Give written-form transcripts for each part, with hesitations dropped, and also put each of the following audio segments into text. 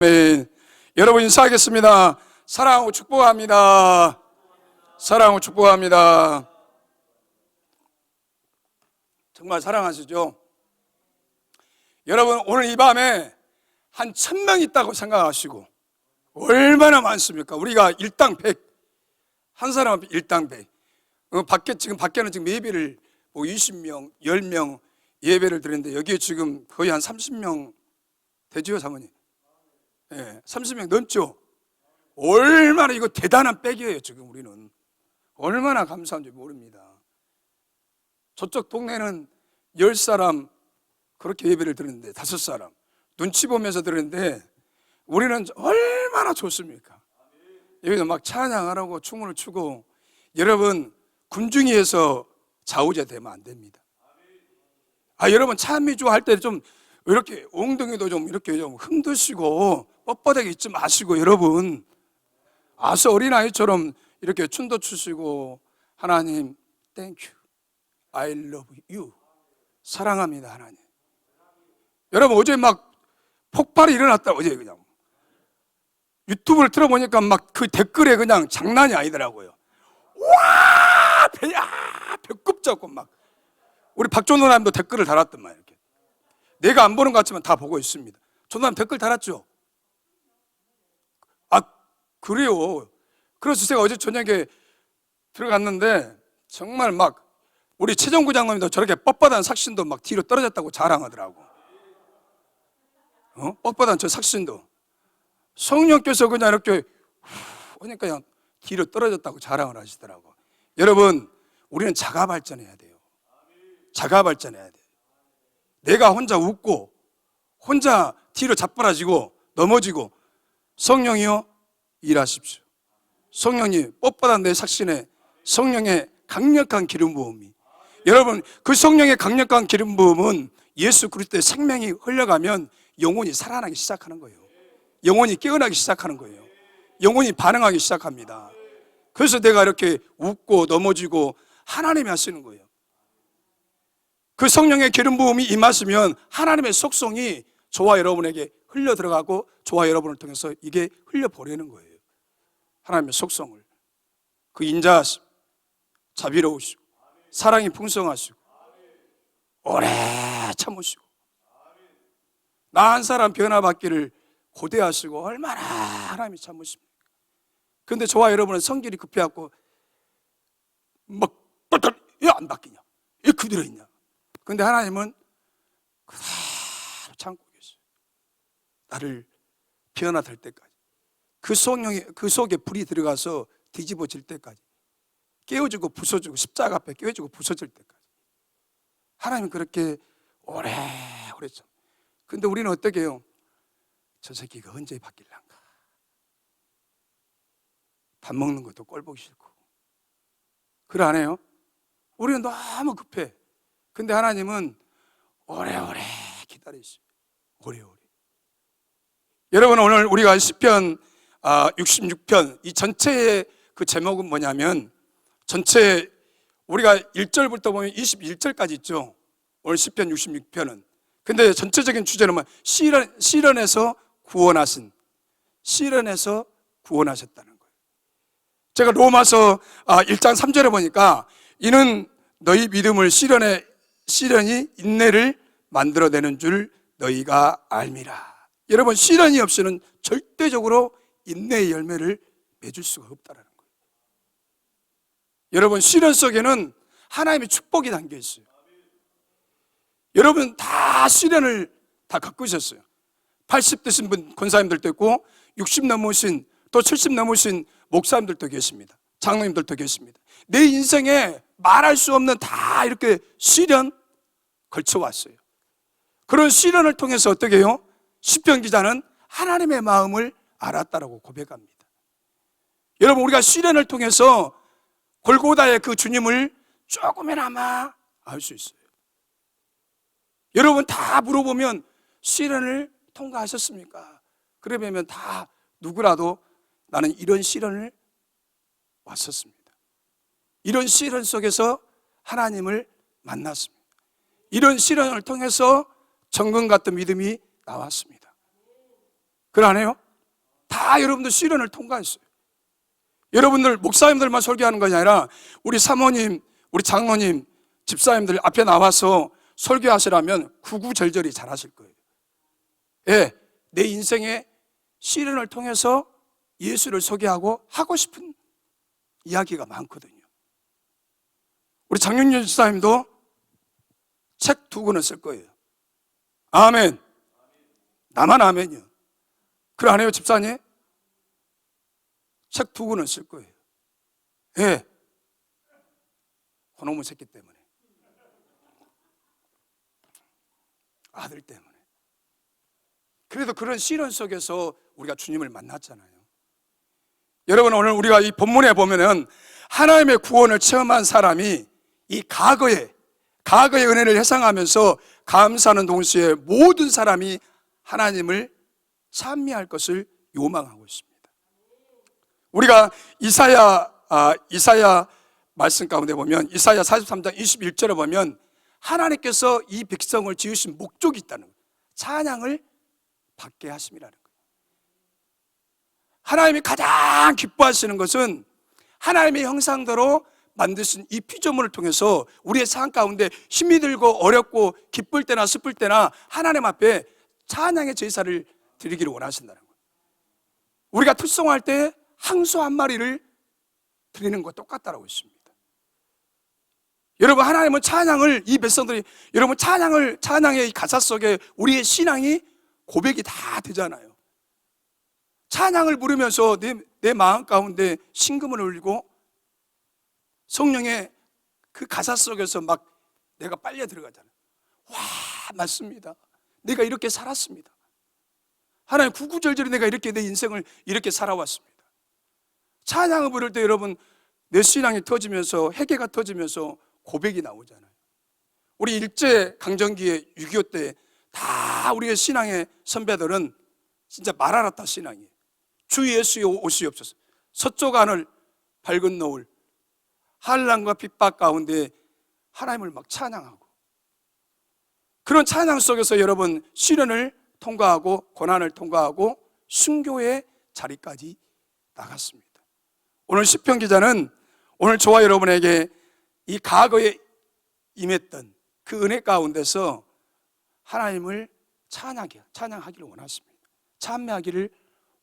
네, 여러분 인사하겠습니다. 사랑하고 축복합니다. 사랑하고 축복합니다. 정말 사랑하시죠? 여러분 오늘 이 밤에 한 1000명 있다고 생각하시고 얼마나 많습니까? 우리가 일당 100, 한 사람 앞에 일당 100. 지금 밖에는 지금 예배를 20명, 10명 예배를 드리는데 여기에 지금 거의 한 30명 되죠, 사모님? 네, 30명 넘죠? 얼마나 이거 대단한 백이에요, 지금 우리는. 얼마나 감사한지 모릅니다. 저쪽 동네는 10사람 그렇게 예배를 드리는데 5사람 눈치 보면서 드리는데 우리는 얼마나 좋습니까? 여기서 막 찬양하라고 춤을 추고. 여러분 군중위에서 좌우제되면 안 됩니다. 여러분 찬미주 할 때 좀 이렇게 엉덩이도 좀 이렇게 좀 흔드시고 뻣뻣하게 있지 마시고, 여러분 아주 어린아이처럼 이렇게 춤도 추시고, 하나님 땡큐, I love you, 사랑합니다 하나님. 여러분 어제 막 폭발이 일어났다. 어제 그냥 유튜브를 틀어보니까 막 그 댓글에 그냥 장난이 아니더라고요. 와 배꼽 잡고 막 우리 박종노남도 댓글을 달았더만. 이렇게 내가 안 보는 것 같지만 다 보고 있습니다. 종노남 댓글 달았죠? 그래요. 그래서 제가 어제 저녁에 들어갔는데 정말 막 우리 최정구 장로님도 저렇게 뻣뻣한 삭신도 막 뒤로 떨어졌다고 자랑하더라고. 뻣뻣한 저 삭신도 성령께서 그냥 이렇게 그러니까 그냥 뒤로 떨어졌다고 자랑을 하시더라고. 여러분 우리는 자가 발전해야 돼요. 자가 발전해야 돼요. 내가 혼자 웃고 혼자 뒤로 자빠라지고 넘어지고, 성령이요 일하십시오. 성령이 뻣뻣한 내 삭신에 성령의 강력한 기름 부음이, 여러분 그 성령의 강력한 기름 부음은 예수 그리스도의 생명이 흘러가면 영혼이 살아나기 시작하는 거예요. 영혼이 깨어나기 시작하는 거예요. 영혼이 반응하기 시작합니다. 그래서 내가 이렇게 웃고 넘어지고 하나님이 하시는 거예요. 그 성령의 기름 부음이 임하시면 하나님의 속성이 저와 여러분에게 흘러 들어가고 저와 여러분을 통해서 이게 흘려 보내는 거예요. 하나님의 속성을. 그 인자하심, 자비로우시고 사랑이 풍성하시고 오래 참으시고 나 한 사람 변화받기를 고대하시고 얼마나 하나님이 참으십니까? 그런데 저와 여러분은 성질이 급해갖고 막 왜 안 바뀌냐? 왜 그대로 있냐? 그런데 하나님은 그대로 참고 계셔요. 나를 변화될 때까지, 그 성령이 그 속에 불이 들어가서 뒤집어질 때까지, 깨어지고 부서지고 십자가 앞에 깨어지고 부서질 때까지 하나님은 그렇게 오래 참. 근데 우리는 어떻게 해요? 저 새끼가 언제 바뀔란가? 밥 먹는 것도 꼴 보기 싫고. 그래 안 해요? 우리는 너무 급해. 근데 하나님은 오래오래 기다리시고 오래오래. 여러분 오늘 우리가 시편 66편 이 전체의 그 제목은 뭐냐면, 전체 우리가 1절부터 보면 21절까지 있죠. 오늘 시편 66편은. 근데 전체적인 주제는 뭐 시련에서 구원하신, 시련에서 구원하셨다는 거예요. 제가 로마서 1장 3절에 보니까 이는 너희 믿음을 시련이 인내를 만들어내는 줄 너희가 알미라. 여러분 시련이 없이는 절대적으로 인내의 열매를 맺을 수가 없다는 거예요. 여러분 시련 속에는 하나님의 축복이 담겨 있어요. 여러분 다 시련을 다 겪으셨어요. 80 되신 분 권사님들도 있고 60 넘으신 또 70 넘으신 목사님들도 계십니다. 장로님들도 계십니다. 내 인생에 말할 수 없는 다 이렇게 시련 걸쳐왔어요. 그런 시련을 통해서 어떻게 해요? 시편 기자는 하나님의 마음을 알았다라고 고백합니다. 여러분 우리가 시련을 통해서 골고다의 그 주님을 조금이나마 알 수 있어요. 여러분 다 물어보면 시련을 통과하셨습니까? 그러면 다 누구라도 나는 이런 시련을 왔었습니다. 이런 시련 속에서 하나님을 만났습니다. 이런 시련을 통해서 정금 같은 믿음이 나왔습니다. 그래 안 해요? 다 여러분들 시련을 통과했어요. 여러분들 목사님들만 설교하는 것이 아니라 우리 사모님, 우리 장로님, 집사님들 앞에 나와서 설교하시라면 구구절절히 잘하실 거예요. 예, 내 인생의 시련을 통해서 예수를 소개하고 하고 싶은 이야기가 많거든요. 우리 장윤준 집사님도 책 2권을 쓸 거예요. 아멘. 나만 아멘이요. 그래 안 해요, 집사님? 책 2권을 쓸 거예요. 예. 그놈의 새끼 때문에, 아들 때문에. 그래도 그런 시련 속에서 우리가 주님을 만났잖아요. 여러분, 오늘 우리가 이 본문에 보면은 하나님의 구원을 체험한 사람이 이 과거의 은혜를 회상하면서 감사하는 동시에 모든 사람이 하나님을 찬미할 것을 요망하고 있습니다. 우리가 이사야 말씀 가운데 보면 이사야 43장 21절에 보면 하나님께서 이 백성을 지으신 목적이 있다는 거예요. 찬양을 받게 하심이라는 거예요. 하나님이 가장 기뻐하시는 것은 하나님의 형상대로 만드신 이 피조물을 통해서 우리의 삶 가운데 힘이 들고 어렵고 기쁠 때나 슬플 때나 하나님 앞에 찬양의 제사를 드리기를 원하신다는 거예요. 우리가 특송할 때 항소 한 마리를 드리는 것 똑같다라고 했습니다. 여러분, 하나님은 찬양을, 이 백성들이 여러분 찬양의 가사 속에 우리의 신앙이 고백이 다 되잖아요. 찬양을 부르면서 내 마음 가운데 신금을 울리고 성령의 그 가사 속에서 막 내가 빨려 들어가잖아요. 와, 맞습니다. 내가 이렇게 살았습니다. 하나님, 구구절절히 내가 이렇게 내 인생을 이렇게 살아왔습니다. 찬양을 부를 때 여러분, 내 신앙이 터지면서 회개가 터지면서 고백이 나오잖아요. 우리 일제강점기에 6.25 때 다 우리의 신앙의 선배들은 진짜 말 알았다 신앙이에요. 주 예수의 오시옵소서. 서쪽 하늘 밝은 노을, 한란과 핍박 가운데 하나님을 막 찬양하고, 그런 찬양 속에서 여러분 시련을 통과하고 고난을 통과하고 순교의 자리까지 나갔습니다. 오늘 시편 기자는 오늘 저와 여러분에게 이 과거에 임했던 그 은혜 가운데서 하나님을 찬양하기를 원하십니다. 찬미하기를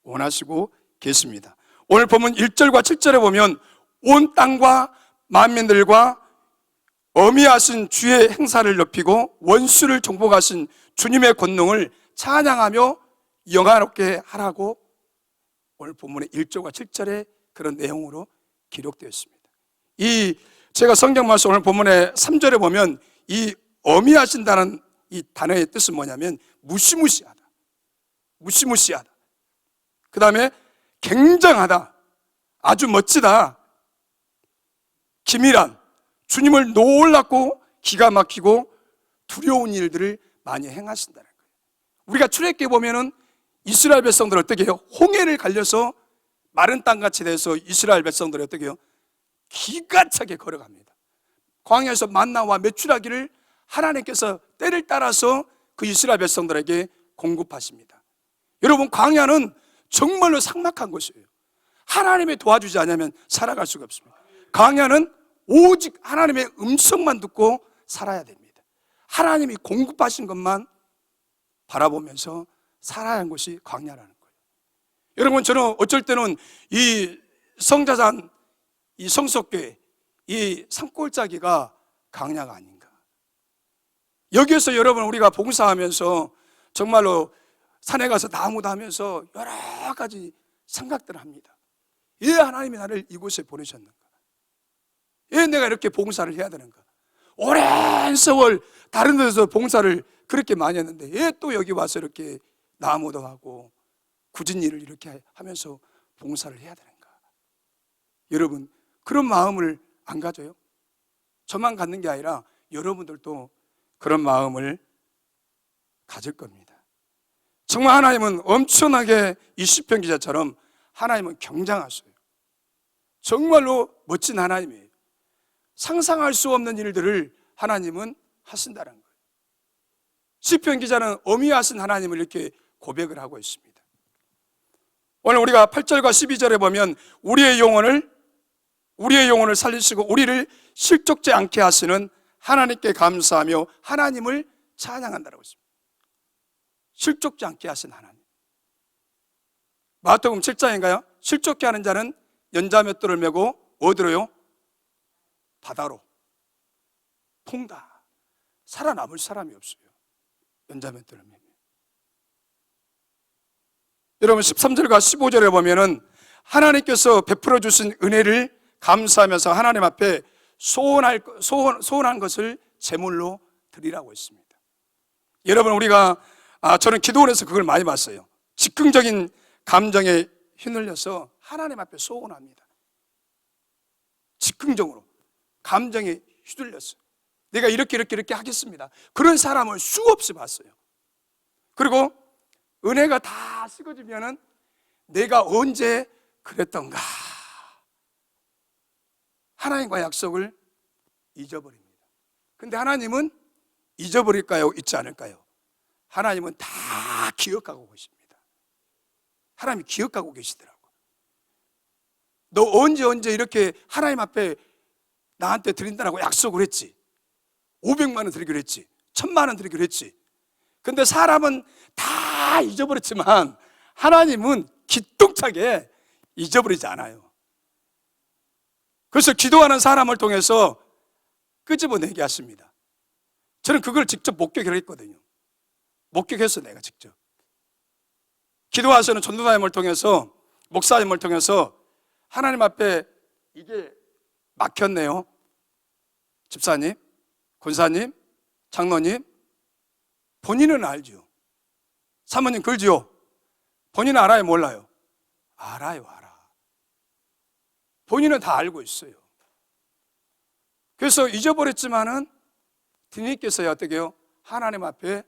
원하시고 계십니다. 오늘 보면 1절과 7절에 보면 온 땅과 만민들과 어미하신 주의 행사를 높이고 원수를 정복하신 주님의 권능을 찬양하며 영화롭게 하라고 오늘 본문의 1절과 7절에 그런 내용으로 기록되어 있습니다. 제가 성경 말씀 오늘 본문의 3절에 보면 이 어미하신다는 이 단어의 뜻은 뭐냐면 무시무시하다, 무시무시하다. 그 다음에 굉장하다, 아주 멋지다, 기밀한, 주님을 놀랍고 기가 막히고 두려운 일들을 많이 행하신다는 거예요. 우리가 출애굽기에 보면은 이스라엘 백성들 어떻게 해요? 홍해를 갈려서 마른 땅같이 돼서 이스라엘 백성들이 어떻게 해요? 기가 차게 걸어갑니다. 광야에서 만나와 메추라기를 하나님께서 때를 따라서 그 이스라엘 백성들에게 공급하십니다. 여러분, 광야는 정말로 삭막한 곳이에요. 하나님이 도와주지 않으면 살아갈 수가 없습니다. 광야는 오직 하나님의 음성만 듣고 살아야 됩니다. 하나님이 공급하신 것만 바라보면서 살아야 하는 것이 광야라는 거예요. 여러분, 저는 어쩔 때는 이 성자산, 이 성석교회, 이 산골짜기가 광야가 아닌가. 여기에서 여러분 우리가 봉사하면서 정말로 산에 가서 나무도 하면서 여러 가지 생각들을 합니다. 왜 하나님이 나를 이곳에 보내셨는가? 왜 내가 이렇게 봉사를 해야 되는가? 오랜 세월 다른 데서 봉사를 그렇게 많이 했는데 왜 또 여기 와서 이렇게 나무도 하고 굳은 일을 이렇게 하면서 봉사를 해야 되는가? 여러분, 그런 마음을 안 가져요? 저만 갖는 게 아니라 여러분들도 그런 마음을 가질 겁니다. 정말 하나님은 엄청나게 이 시편 기자처럼 하나님은 경장하셔요. 정말로 멋진 하나님이에요. 상상할 수 없는 일들을 하나님은 하신다는 거예요. 시편 기자는 어미하신 하나님을 이렇게 고백을 하고 있습니다. 오늘 우리가 8절과 12절에 보면 우리의 영혼을 살리시고 우리를 실족지 않게 하시는 하나님께 감사하며 하나님을 찬양한다라고 했습니다. 실족지 않게 하신 하나님. 마태복음 7장인가요? 실족케 하는 자는 연자맷돌을 메고 어디로요? 바다로. 통다. 살아남을 사람이 없어요. 연자맷돌을 메면. 여러분 13절과 15절에 보면은 하나님께서 베풀어 주신 은혜를 감사하면서 하나님 앞에 소원한 것을 제물로 드리라고 했습니다. 여러분 우리가 저는 기도원에서 그걸 많이 봤어요. 즉흥적인 감정에 휘둘려서 하나님 앞에 소원합니다. 즉흥적으로 감정에 휘둘렸어요. 내가 이렇게 하겠습니다. 그런 사람을 수없이 봤어요. 그리고 은혜가 다 식어지면은 내가 언제 그랬던가 하나님과 약속을 잊어버립니다. 근데 하나님은 잊어버릴까요? 잊지 않을까요? 하나님은 다 기억하고 계십니다. 하나님이 기억하고 계시더라고요. 너 언제 이렇게 하나님 앞에 나한테 드린다라고 약속을 했지. 500만 원 드리기로 했지. 1000만 원 드리기로 했지. 근데 사람은 다 잊어버렸지만 하나님은 기똥차게 잊어버리지 않아요. 그래서 기도하는 사람을 통해서 끄집어내게 하십니다. 저는 그걸 직접 목격을 했거든요. 목격했어 내가 직접. 기도하시는 전도사님을 통해서 목사님을 통해서 하나님 앞에 이게 막혔네요. 집사님, 권사님, 장로님, 본인은 알죠. 사모님 그러지요. 본인은 알아요, 몰라요? 알아요. 본인은 다 알고 있어요. 그래서 잊어버렸지만은 주님께서 어떻게 해요? 하나님 앞에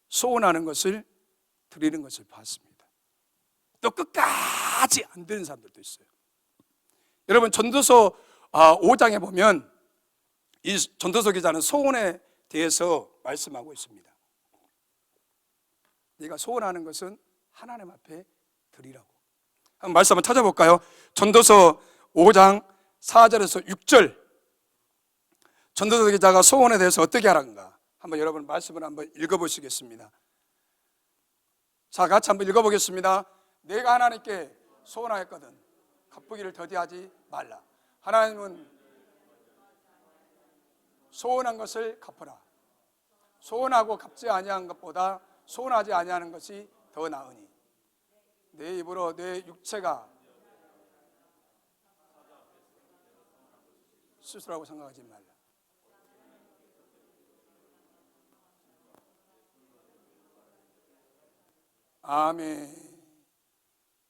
소원하는 것을 드리는 것을 봤습니다. 또 끝까지 안 되는 사람들도 있어요. 여러분 전도서 5장에 보면 이 전도서 기자는 소원에 대해서 말씀하고 있습니다. 네가 소원하는 것은 하나님 앞에 드리라고. 한번 말씀 한번 찾아볼까요? 전도서 5장 4절에서 6절. 전도서 기자가 소원에 대해서 어떻게 하란가? 한번 여러분 말씀을 한번 읽어보시겠습니다. 자, 같이 한번 읽어보겠습니다. 내가 하나님께 소원하였거든 갚으기를 더디하지 말라. 하나님은 소원한 것을 갚으라. 소원하고 갚지 아니한 것보다 소원하지 아니하는 것이 더 나으니 내 입으로 내 육체가 스스로라고 생각하지 말라. 아멘.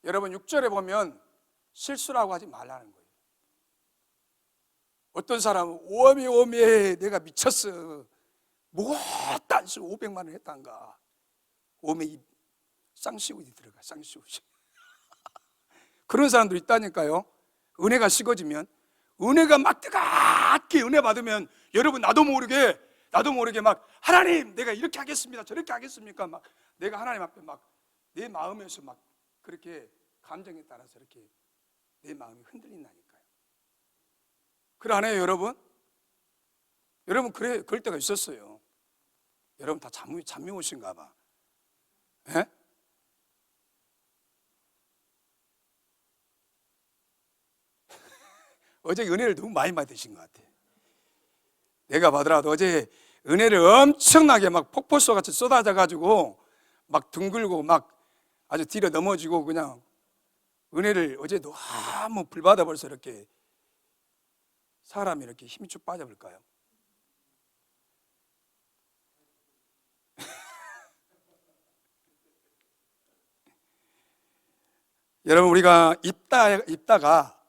여러분 6절에 보면 실수라고 하지 말라는 거예요. 어떤 사람은 오메 내가 미쳤어. 뭐가 딴스 500만 원 했단가. 오메 쌍시옷이 들어가. 쌍시옷이. 그런 사람도 있다니까요. 은혜가 식어지면 은혜가 막 뜨겁게 은혜 받으면 여러분 나도 모르게 막 하나님 내가 이렇게 하겠습니다 저렇게 하겠습니까 막 내가 하나님 앞에 막 내 마음에서 막 그렇게 감정에 따라서 이렇게 내 마음이 흔들린다니까요. 그래 안 해요 여러분? 여러분 그럴 때가 있었어요. 여러분 다 잠이 오신가 봐. 예? 어제 은혜를 너무 많이 받으신 것 같아요. 내가 받으라도 어제 은혜를 엄청나게 막 폭포수 같이 쏟아져 가지고 막 둥글고 막 아주 뒤로 넘어지고 그냥 은혜를 어제 너무 불받아 벌써 이렇게 사람이 이렇게 힘이 쭉 빠져버릴까요? 여러분 우리가 입다가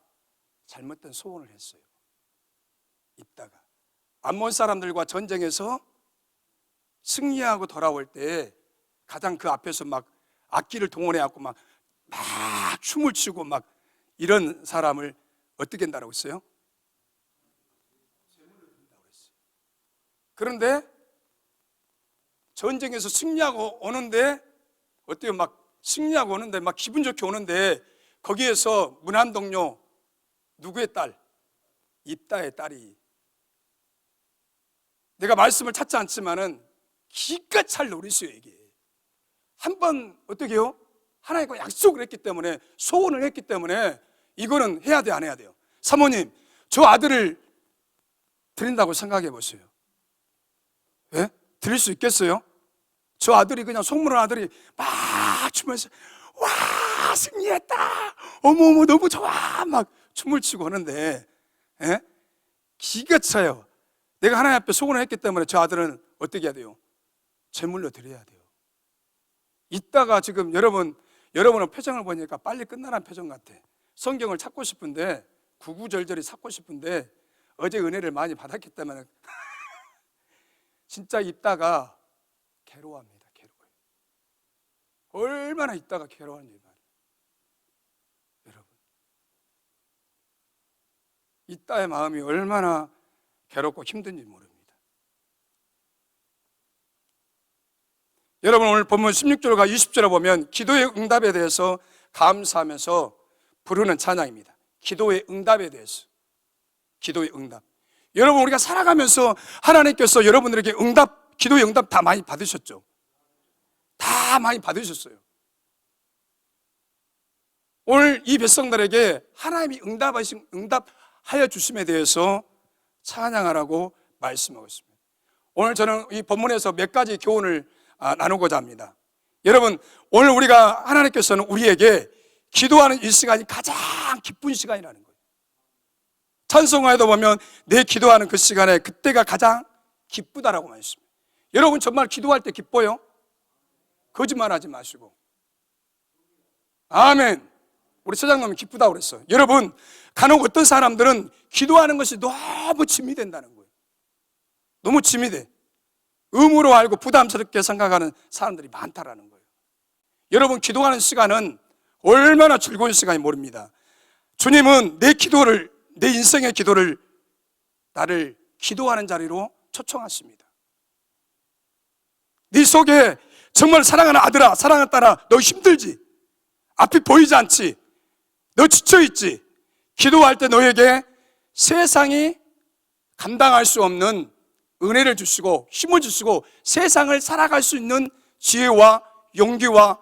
잘못된 소원을 했어요. 입다가 암몬 사람들과 전쟁에서 승리하고 돌아올 때 가장 그 앞에서 막 악기를 동원해 갖고 막 춤을 추고 막 이런 사람을 어떻게 한다고 했어요? 그런데 전쟁에서 승리하고 오는데 어때요? 막 승리하고 오는데 막 기분 좋게 오는데 거기에서 문안 동료 누구의 딸? 입다의 딸이 내가 말씀을 찾지 않지만은 기가 찰 노리수에게 한번 어떻게 해요? 하나님과 약속을 했기 때문에 소원을 했기 때문에 이거는 해야 돼 안 해야 돼요? 사모님 저 아들을 드린다고 생각해 보세요. 예? 드릴 수 있겠어요? 저 아들이 그냥 속물한 아들이 막 추면서 와 승리했다 어머어머 너무 좋아 막 춤을 추고 하는데 예? 기가 차요. 내가 하나님 앞에 소원을 했기 때문에 저 아들은 어떻게 해야 돼요? 제물로 드려야 돼요. 이따가 지금 여러분의 표정을 보니까 빨리 끝나라는 표정 같아. 성경을 찾고 싶은데 구구절절히 찾고 싶은데 어제 은혜를 많이 받았기 때문에 진짜 있다가 괴로워합니다. 괴로워요. 얼마나 있다가 괴로워하는지 말이에요. 여러분 이따의 마음이 얼마나 괴롭고 힘든지 모릅니다. 여러분 오늘 본문 16절과 20절에 보면 기도의 응답에 대해서 감사하면서 부르는 찬양입니다. 기도의 응답에 대해서. 기도의 응답. 여러분 우리가 살아가면서 하나님께서 여러분들에게 기도의 응답 다 많이 받으셨죠? 다 많이 받으셨어요. 오늘 이 백성들에게 하나님이 응답하여 주심에 대해서 찬양하라고 말씀하고 있습니다. 오늘 저는 이 본문에서 몇 가지 교훈을 나누고자 합니다. 여러분 오늘 우리가 하나님께서는 우리에게 기도하는 이 시간이 가장 기쁜 시간이라는 거예요. 찬송가에도 보면 내 기도하는 그 시간에 그때가 가장 기쁘다라고 말했습니다. 여러분 정말 기도할 때 기뻐요? 거짓말하지 마시고 아멘. 우리 처장님이 기쁘다고 그랬어요. 여러분 간혹 어떤 사람들은 기도하는 것이 너무 짐이 된다는 거예요. 너무 짐이 돼. 의무로 알고 부담스럽게 생각하는 사람들이 많다라는 거예요. 여러분 기도하는 시간은 얼마나 즐거운 시간이 모릅니다. 주님은 내 인생의 기도를 나를 기도하는 자리로 초청하십니다. 네 속에 정말 사랑하는 아들아 사랑하는 딸아 너 힘들지? 앞이 보이지 않지? 너 지쳐있지? 기도할 때 너에게 세상이 감당할 수 없는 은혜를 주시고 힘을 주시고 세상을 살아갈 수 있는 지혜와 용기와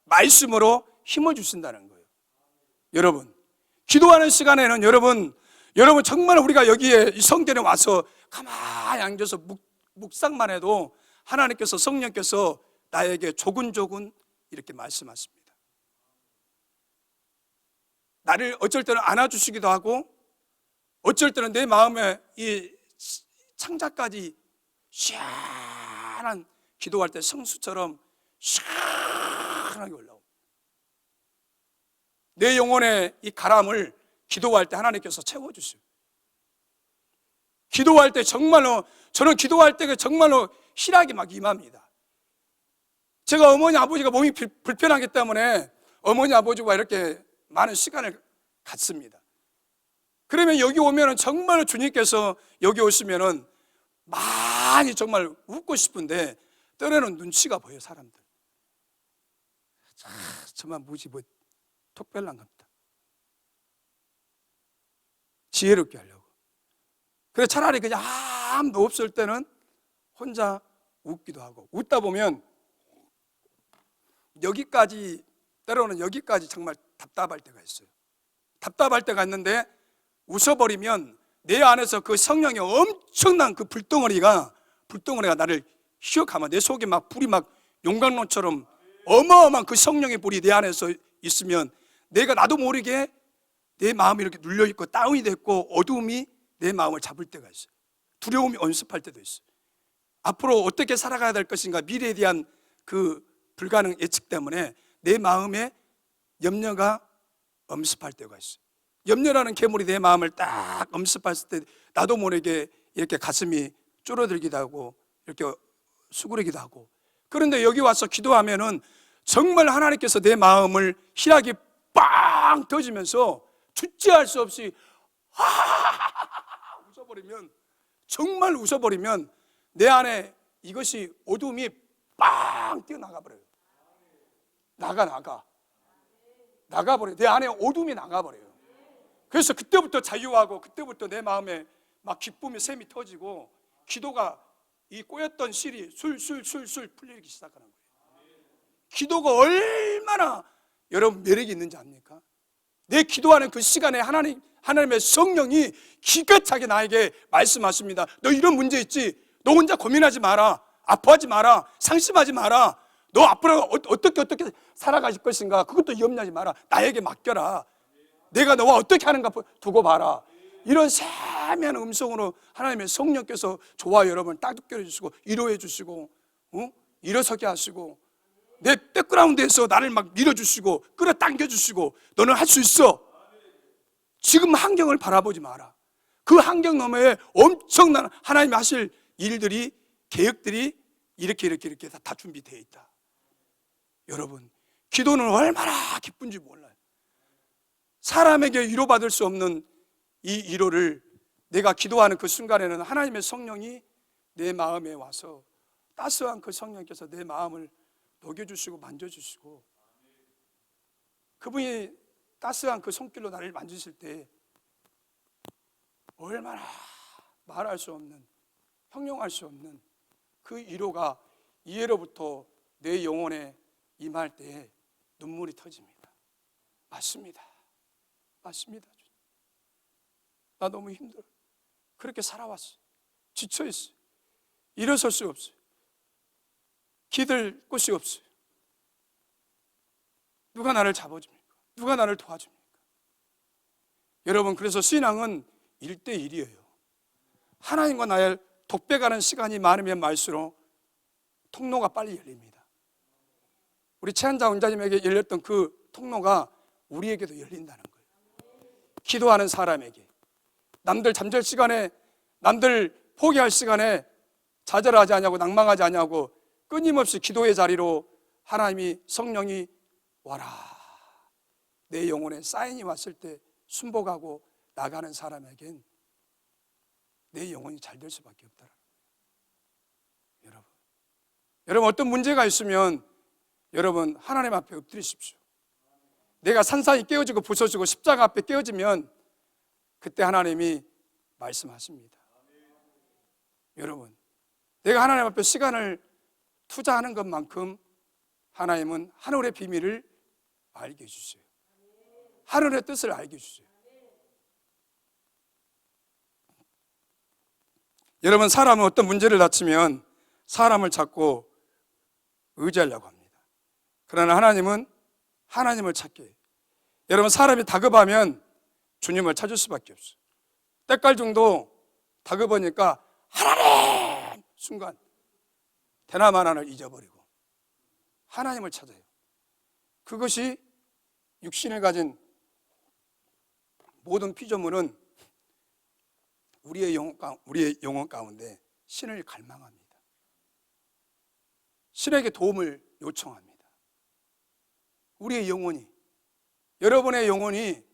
말씀으로 힘을 주신다는 거예요. 여러분 기도하는 시간에는 여러분 정말 우리가 여기에 이 성전에 와서 가만히 앉아서 묵상만 해도 하나님께서 성령께서 나에게 조근조근 이렇게 말씀하십니다. 나를 어쩔 때는 안아주시기도 하고 어쩔 때는 내 마음에 이 창자까지 시원한 기도할 때 성수처럼 시원하게 올라옵니다. 내 영혼의 이 가람을 기도할 때 하나님께서 채워주세요. 기도할 때 정말로 저는 기도할 때 정말로 희락이 막 임합니다. 제가 어머니 아버지가 몸이 불편하기 때문에 어머니 아버지와 이렇게 많은 시간을 갖습니다. 그러면 여기 오면은 정말 주님께서 여기 오시면은 많이 정말 웃고 싶은데 때로는 눈치가 보여요. 사람들 정말 무지 뭐 특별한 겁니다. 지혜롭게 하려고. 그래서 차라리 그냥 아무도 없을 때는 혼자 웃기도 하고 웃다 보면 때로는 여기까지 정말 답답할 때가 있어요. 답답할 때가 있는데 웃어버리면 내 안에서 그 성령의 엄청난 그 불덩어리가 나를 휘어감아 내 속에 막 불이 막 용광로처럼 어마어마한 그 성령의 불이 내 안에서 있으면 나도 모르게 내 마음이 이렇게 눌려있고 다운이 됐고 어두움이 내 마음을 잡을 때가 있어요. 두려움이 엄습할 때도 있어요. 앞으로 어떻게 살아가야 될 것인가 미래에 대한 그 불가능 예측 때문에 내 마음에 염려가 엄습할 때가 있어요. 염려라는 괴물이 내 마음을 딱 엄습했을 때 나도 모르게 이렇게 가슴이 줄어들기도 하고 이렇게 수그리기도 하고 그런데 여기 와서 기도하면은 정말 하나님께서 내 마음을 희락이 빵 터지면서 주체할 수 없이 웃어버리면 정말 웃어버리면 내 안에 이것이 어둠이 빵 뛰어나가 버려요. 나가버려요. 내 안에 어둠이 나가버려요. 그래서 그때부터 자유하고, 그때부터 내 마음에 막 기쁨의 샘이 터지고, 기도가 이 꼬였던 실이 술술 풀리기 시작하는 거예요. 기도가 얼마나 여러분 매력이 있는지 압니까? 내 기도하는 그 시간에 하나님의 성령이 기가 차게 나에게 말씀하십니다. 너 이런 문제 있지? 너 혼자 고민하지 마라. 아파하지 마라. 상심하지 마라. 너 앞으로 어떻게 살아가실 것인가? 그것도 염려하지 마라. 나에게 맡겨라. 내가 너와 어떻게 하는가 두고 봐라. 이런 세미한 음성으로 하나님의 성령께서 저와 여러분을 따뜻게 해주시고, 위로해 주시고, 일어서게 하시고, 내 백그라운드에서 나를 막 밀어주시고 끌어당겨 주시고, 너는 할 수 있어. 지금 환경을 바라보지 마라. 그 환경 너머에 엄청난 하나님이 하실 일들이, 계획들이 이렇게 다 준비되어 있다. 여러분, 기도는 얼마나 기쁜지 몰라요. 사람에게 위로받을 수 없는 이 위로를 내가 기도하는 그 순간에는 하나님의 성령이 내 마음에 와서, 따스한 그 성령께서 내 마음을 녹여주시고 만져주시고, 그분이 따스한 그 손길로 나를 만지실 때 얼마나 말할 수 없는, 형용할 수 없는 그 위로가 이해로부터 내 영혼에 임할 때에 눈물이 터집니다. 맞습니다. 나 너무 힘들어. 그렇게 살아왔어. 지쳐있어. 일어설 수 없어요. 기댈 곳이 없어요. 누가 나를 잡아줍니까? 누가 나를 도와줍니까? 여러분, 그래서 신앙은 1대1이에요. 하나님과 나의 독백하는 시간이 많으면 많을수록 통로가 빨리 열립니다. 우리 최한자 원장님에게 열렸던 그 통로가 우리에게도 열린다는 거예요. 기도하는 사람에게, 남들 잠잘 시간에, 남들 포기할 시간에 좌절하지 않냐고, 낭망하지 않냐고 끊임없이 기도의 자리로 하나님이, 성령이 와라. 내 영혼에 사인이 왔을 때 순복하고 나가는 사람에겐 내 영혼이 잘 될 수밖에 없다. 여러분 어떤 문제가 있으면 여러분 하나님 앞에 엎드리십시오. 내가 산산이 깨어지고 부서지고 십자가 앞에 깨어지면 그때 하나님이 말씀하십니다. 여러분, 내가 하나님 앞에 시간을 투자하는 것만큼 하나님은 하늘의 비밀을 알게 해주세요. 하늘의 뜻을 알게 해주세요. 여러분, 사람은 어떤 문제를 다치면 사람을 찾고 의지하려고 합니다. 그러나 하나님은 하나님을 찾게 해요. 여러분, 사람이 다급하면 주님을 찾을 수밖에 없어요. 때깔중도 다급하니까 하나님! 순간 대나마나를 잊어버리고 하나님을 찾아요. 그것이 육신을 가진 모든 피조물은 우리의 영혼 가운데 신을 갈망합니다. 신에게 도움을 요청합니다. 우리의 영혼이, 여러분의 영혼이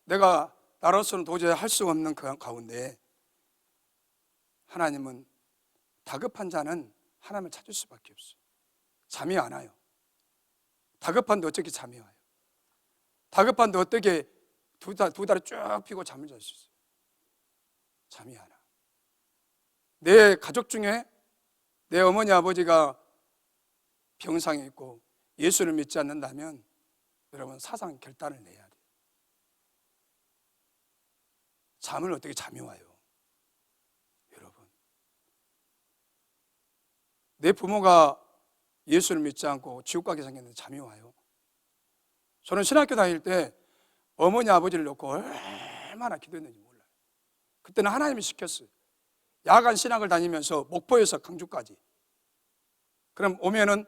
내가 나로서는 도저히 할 수 없는 그 가운데 하나님은 다급한 자는 하나님을 찾을 수밖에 없어요. 잠이 안 와요. 다급한데 어떻게 잠이 와요? 다급한데 어떻게 두 달을 쭉 피고 잠을 잘 수 있어요? 잠이 안 와. 내 가족 중에 내 어머니 아버지가 병상에 있고 예수를 믿지 않는다면 여러분 사상 결단을 내야 돼요. 잠을 어떻게 잠이 와요? 여러분, 내 부모가 예수를 믿지 않고 지옥 가게 생겼는데 잠이 와요? 저는 신학교 다닐 때 어머니 아버지를 놓고 얼마나 기도했는지 몰라요. 그때는 하나님이 시켰어요. 야간 신학을 다니면서 목포에서 강주까지. 그럼 오면은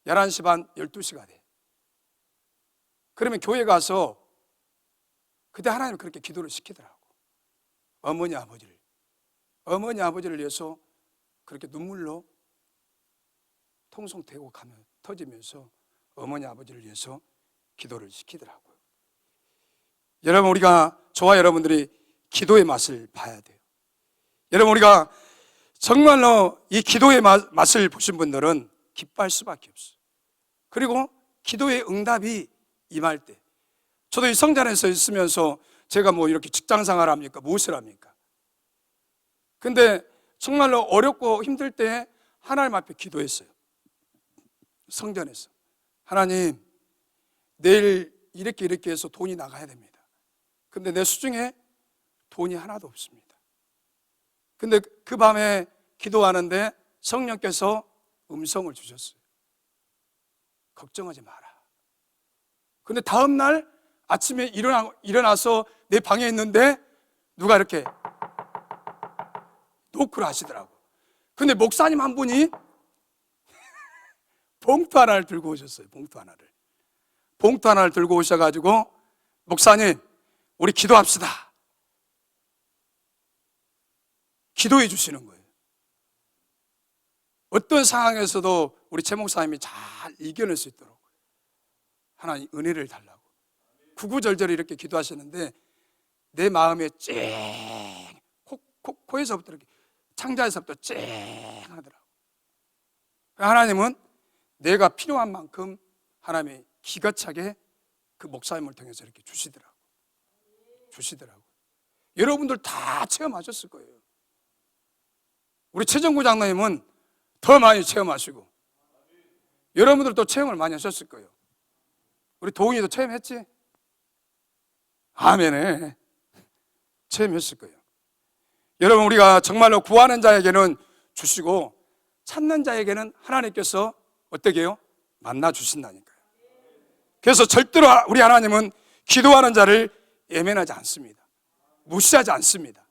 11시 반, 12시가 돼. 그러면 교회 가서 그때 하나님이 그렇게 기도를 시키더라고. 어머니 아버지를 위해서 그렇게 눈물로 통성되고 가면 터지면서 어머니 아버지를 위해서 기도를 시키더라고요. 여러분, 저와 여러분들이 기도의 맛을 봐야 돼요. 여러분, 우리가 정말로 이 기도의 맛을 보신 분들은 기뻐할 수밖에 없어요. 그리고 기도의 응답이 임할 때, 저도 이 성전에서 있으면서 제가 뭐 이렇게 직장 생활 합니까? 무엇을 합니까? 근데 정말로 어렵고 힘들 때 하나님 앞에 기도했어요. 성전에서. 하나님, 내일 이렇게 해서 돈이 나가야 됩니다. 근데 내 수중에 돈이 하나도 없습니다. 근데 그 밤에 기도하는데 성령께서 음성을 주셨어요. 걱정하지 마라. 근데 다음날 아침에 일어나서 내 방에 있는데 누가 이렇게 노크를 하시더라고. 근데 목사님 한 분이 봉투 하나를 들고 오셨어요. 봉투 하나를 들고 오셔가지고, 목사님, 우리 기도합시다. 기도해 주시는 거예요. 어떤 상황에서도 우리 최 목사님이 잘 이겨낼 수 있도록 하나님 은혜를 달라고 구구절절 이렇게 기도하시는데, 내 마음에 쨍, 코에서부터 이렇게, 창자에서부터 쨍 하더라고. 하나님은 내가 필요한 만큼 하나님이 기가 차게 그 목사님을 통해서 이렇게 주시더라고. 여러분들 다 체험하셨을 거예요. 우리 최정구 장로님은 더 많이 체험하시고, 여러분들도 체험을 많이 하셨을 거예요. 우리 도훈이도 체험했지? 아멘에 체험했을 거예요. 여러분, 우리가 정말로 구하는 자에게는 주시고 찾는 자에게는 하나님께서 어떻게 해요? 만나 주신다니까요. 그래서 절대로 우리 하나님은 기도하는 자를 예면하지 않습니다. 무시하지 않습니다.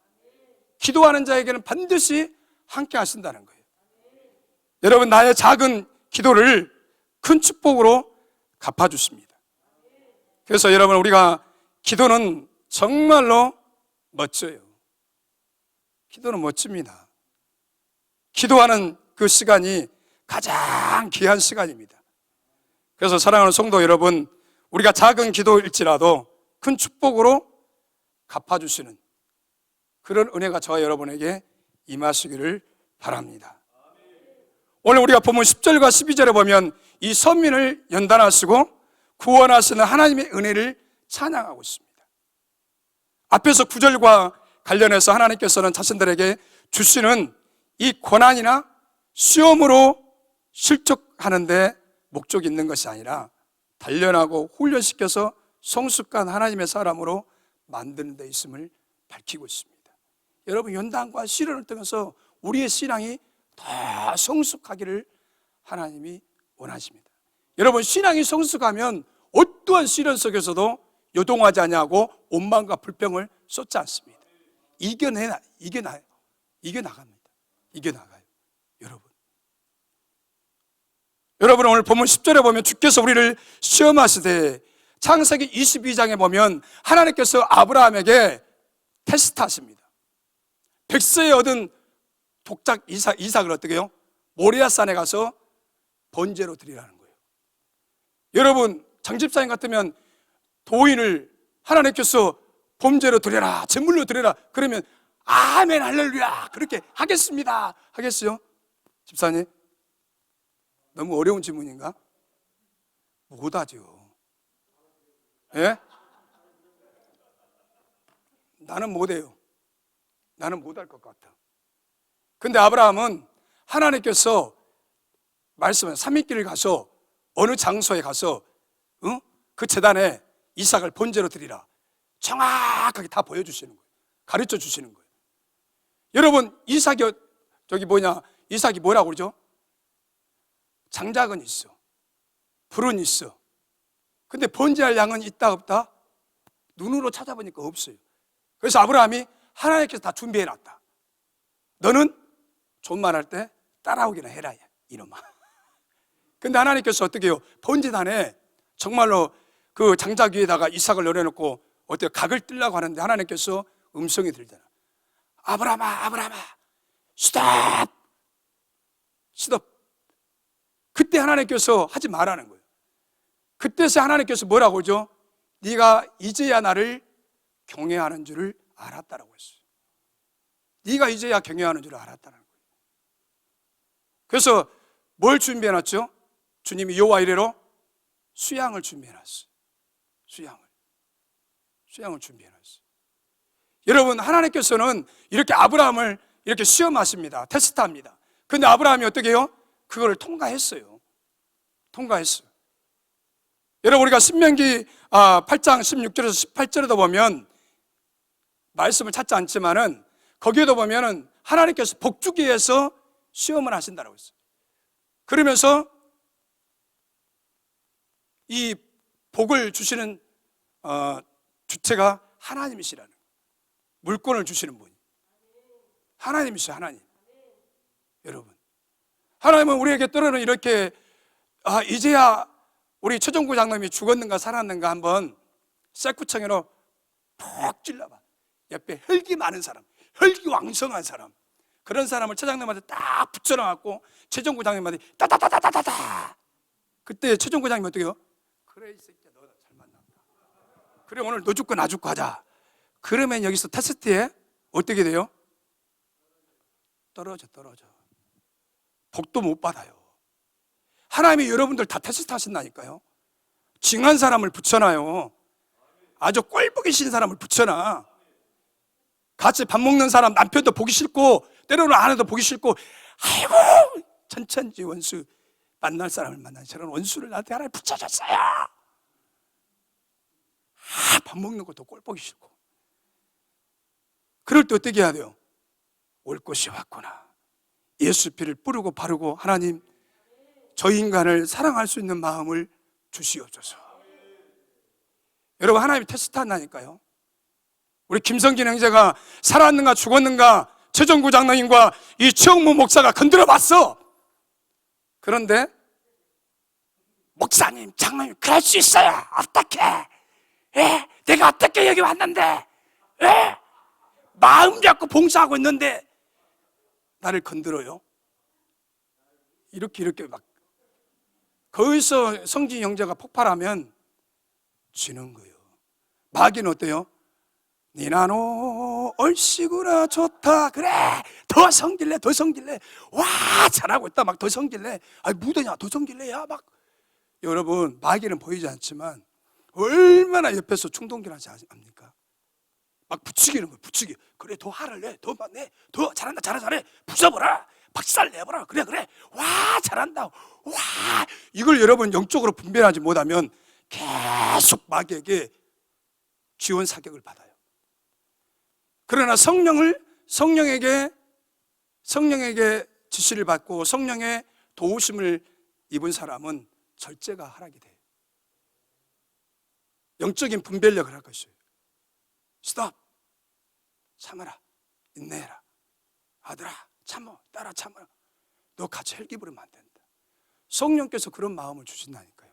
기도하는 자에게는 반드시 함께 하신다는 거예요. 여러분, 나의 작은 기도를 큰 축복으로 갚아주십니다. 그래서 여러분, 우리가 기도는 정말로 멋져요. 기도는 멋집니다. 기도하는 그 시간이 가장 귀한 시간입니다. 그래서 사랑하는 성도 여러분, 우리가 작은 기도일지라도 큰 축복으로 갚아주시는 그런 은혜가 저와 여러분에게 임하시기를 바랍니다. 오늘 우리가 보면 10절과 12절에 보면 이 선민을 연단하시고 구원하시는 하나님의 은혜를 찬양하고 있습니다. 앞에서 9절과 관련해서 하나님께서는 자신들에게 주시는 이 고난이나 시험으로 실족하는 데 목적이 있는 것이 아니라 단련하고 훈련시켜서 성숙한 하나님의 사람으로 만드는 데 있음을 밝히고 있습니다. 여러분, 연단과 시련을 통해서 우리의 신앙이 더 성숙하기를 하나님이 원하십니다. 여러분, 신앙이 성숙하면 어떠한 시련 속에서도 요동하지 아니하고 원망과 불평을 쏟지 않습니다. 이겨나가요. 여러분, 오늘 본문 10절에 보면 주께서 우리를 시험하시되, 창세기 22장에 보면 하나님께서 아브라함에게 테스트하십니다. 100세에 얻은 독작 이삭을 어떻게 해요? 모리아산에 가서 번제로 드리라는 거예요. 여러분, 장집사님 같으면 도인을 하나님께서 번제로 드려라, 제물로 드려라 그러면 아멘 할렐루야 그렇게 하겠습니다 하겠어요? 집사님, 너무 어려운 질문인가? 못하죠. 예? 나는 못해요. 나는 못할 것 같아. 근데 아브라함은 하나님께서 말씀한 삼위길을 가서 어느 장소에 가서 그 제단에 이삭을 번제로 드리라 정확하게 다 보여주시는 거예요. 가르쳐 주시는 거예요. 여러분, 이삭이 이삭이 뭐라고 그러죠? 장작은 있어, 불은 있어. 근데 번제할 양은 있다 없다? 눈으로 찾아보니까 없어요. 그래서 아브라함이 하나님께서 다 준비해놨다. 너는 존만할 때 따라오기나 해라 이놈아. 근데 하나님께서 어떻게 해요? 번제단에 정말로 그 장작 위에다가 이삭을 내려놓고 어떻게 각을 뜨려고 하는데 하나님께서 음성이 들잖아. 아브라함아 스톱. 그때 하나님께서 하지 말라는 거예요. 그때서 하나님께서 뭐라고 하죠? 네가 이제야 나를 경외하는 줄을 알았다라고 했어요. 네가 이제야 경외하는 줄을 알았다는 거예요. 그래서 뭘 준비해놨죠? 주님이 여호와 이레로 수양을 준비해놨어요. 수양을 준비해놨어요. 여러분, 하나님께서는 이렇게 아브라함을 이렇게 시험하십니다. 테스트합니다. 근데 아브라함이 어떻게 해요? 그걸 통과했어요. 여러분, 우리가 신명기 8장 16절에서 18절에도 보면 말씀을 찾지 않지만은 거기에도 보면은 하나님께서 복 주기 위해서 시험을 하신다고 했어요. 그러면서 이 복을 주시는 주체가 하나님이시라는 거예요. 물권을 주시는 분이 하나님이시죠. 하나님. 여러분, 하나님은 우리에게 때로는 이렇게 이제야 우리 최종구 장로님이 죽었는가 살았는가 한번 쇠구청으로 푹 찔러봐. 옆에 혈기 많은 사람, 혈기 왕성한 사람, 그런 사람을 최장님한테 딱 붙여놔갖고 최종구 장로님한테 따다다다다다. 그때 최종구 장님이 어떻게 해요? 그래, 이 새끼야, 너 잘 만났다. 그래, 오늘 너 죽고 나 죽고 하자. 그러면 여기서 테스트에 어떻게 돼요? 떨어져. 복도 못 받아요. 하나님이 여러분들 다 테스트 하신다니까요. 징한 사람을 붙여놔요. 아주 꼴보기 싫은 사람을 붙여놔. 같이 밥 먹는 사람 남편도 보기 싫고 때로는 아내도 보기 싫고, 아이고 천천지 원수 만날 사람을 만나니 저런 원수를 나한테 하나님 붙여줬어요. 밥 먹는 것도 꼴보기 싫고. 그럴 때 어떻게 해야 돼요? 올 것이 왔구나. 예수 피를 뿌리고 바르고 하나님, 저 인간을 사랑할 수 있는 마음을 주시옵소서. 여러분, 하나님이 테스트한다니까요. 우리 김성진 형제가 살았는가 죽었는가 최종구 장로님과 이 최영무 목사가 건드려 봤어. 그런데 목사님, 장로님, 그럴 수 있어요. 어떻게? 내가 어떻게 여기 왔는데? 마음 잡고 봉사하고 있는데 나를 건드려요? 이렇게 막 거기서 성진 형제가 폭발하면 지는 거예요. 마귀는 어때요? 니나노 얼씨구나 좋다. 그래, 더 성질내. 와, 잘하고 있다. 막 더 성질내. 무더냐, 더 성질내야. 막. 여러분, 마귀는 보이지 않지만 얼마나 옆에서 충동질하지 않습니까? 막 부추기는 거예요. 그래, 더 화를 내. 더 잘한다. 잘해. 부숴버라. 박살 내버라. 그래. 와, 잘한다. 와. 이걸 여러분 영적으로 분별하지 못하면 계속 마귀에게 지원 사격을 받아요. 그러나 성령에게 지시를 받고 성령의 도우심을 입은 사람은 절제가 하락이 돼요. 영적인 분별력을 할 것이에요. 스톱. 참아라. 인내해라. 아들아, 참어. 딸아, 참아라. 너 같이 헬기 부르면 안 된다. 성령께서 그런 마음을 주신다니까요.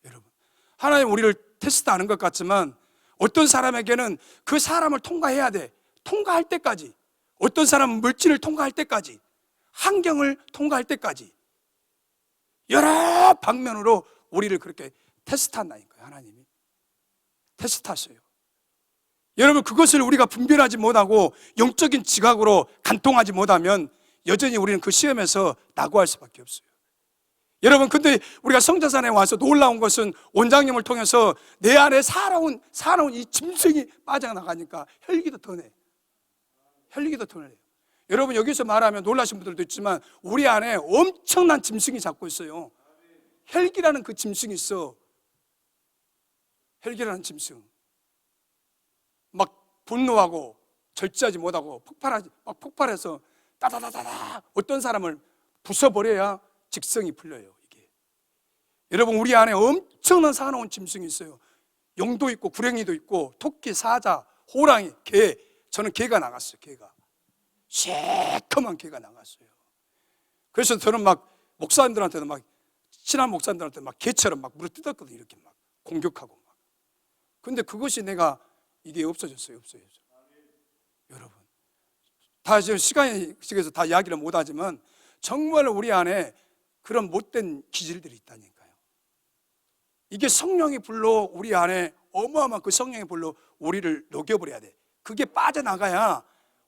여러분, 하나님 우리를 테스트하는 것 같지만 어떤 사람에게는 그 사람을 통과해야 돼. 통과할 때까지. 어떤 사람은 물질을 통과할 때까지, 환경을 통과할 때까지 여러 방면으로 우리를 그렇게 테스트한다니까요. 하나님이 테스트하셔요. 여러분, 그것을 우리가 분별하지 못하고 영적인 지각으로 간통하지 못하면 여전히 우리는 그 시험에서 낙오할 수밖에 없어요. 여러분, 근데 우리가 성자산에 와서 놀라운 것은 원장님을 통해서 내 안에 살아온 이 짐승이 빠져나가니까 혈기도 더 내. 여러분, 여기서 말하면 놀라신 분들도 있지만 우리 안에 엄청난 짐승이 잡고 있어요. 혈기라는 그 짐승이 있어. 혈기라는 짐승. 막 분노하고 절제하지 못하고 폭발해서 따다다다다 어떤 사람을 부숴버려야 직성이 풀려요. 이게 여러분, 우리 안에 엄청난 사나운 짐승이 있어요. 용도 있고 구렁이도 있고 토끼, 사자, 호랑이, 개. 저는 개가 나갔어요. 새까만 개가 나갔어요. 그래서 저는 막 목사님들한테도 막 친한 목사님들한테 막 개처럼 막 물어 뜯었거든요. 이렇게 막 공격하고 막. 근데 그것이 이게 없어졌어요. 여러분, 다 지금 시간이 식어서 다 이야기를 못하지만 정말 우리 안에 그런 못된 기질들이 있다니까요. 이게 성령의 불로 우리 안에 어마어마한 그 성령의 불로 우리를 녹여버려야 돼. 그게 빠져나가야